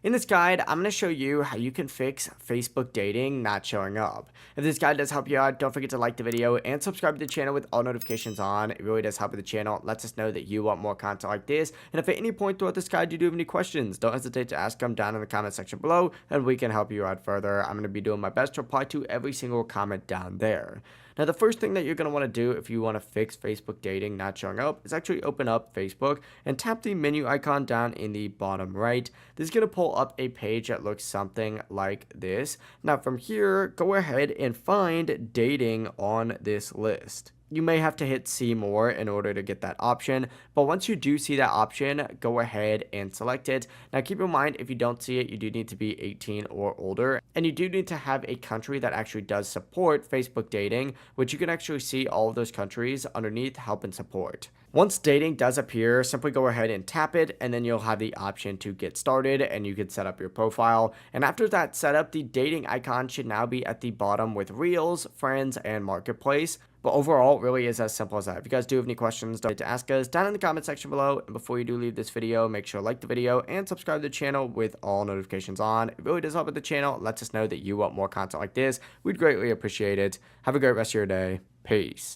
In this guide, I'm going to show you how you can fix Facebook dating not showing up. If this guide does help you out, don't forget to like the video and subscribe to the channel with all notifications on. It really does help with the channel. It lets us know that you want more content like this. And if at any point throughout this guide you do have any questions, don't hesitate to ask them down in the comment section below and we can help you out further. I'm going to be doing my best to reply to every single comment down there. Now, the first thing that you're going to want to do if you want to fix Facebook dating not showing up is actually open up Facebook and tap the menu icon down in the bottom right. This is going to pull up a page that looks something like this. Now, from here, go ahead and find dating on this list. You may have to hit see more in order to get that option, but once you do see that option, go ahead and select it. Now keep in mind, if you don't see it, you do need to be 18 or older, and you do need to have a country that actually does support Facebook dating, which you can actually see all of those countries underneath help and support. Once dating does appear, simply go ahead and tap it, and then you'll have the option to get started and you can set up your profile. And after that setup, the dating icon should now be at the bottom with Reels, Friends, and Marketplace. But overall, it really is as simple as that. If you guys do have any questions, don't forget to ask us down in the comment section below. And before you do leave this video, make sure to like the video and subscribe to the channel with all notifications on. It really does help with the channel. It lets us know that you want more content like this. We'd greatly appreciate it. Have a great rest of your day. Peace.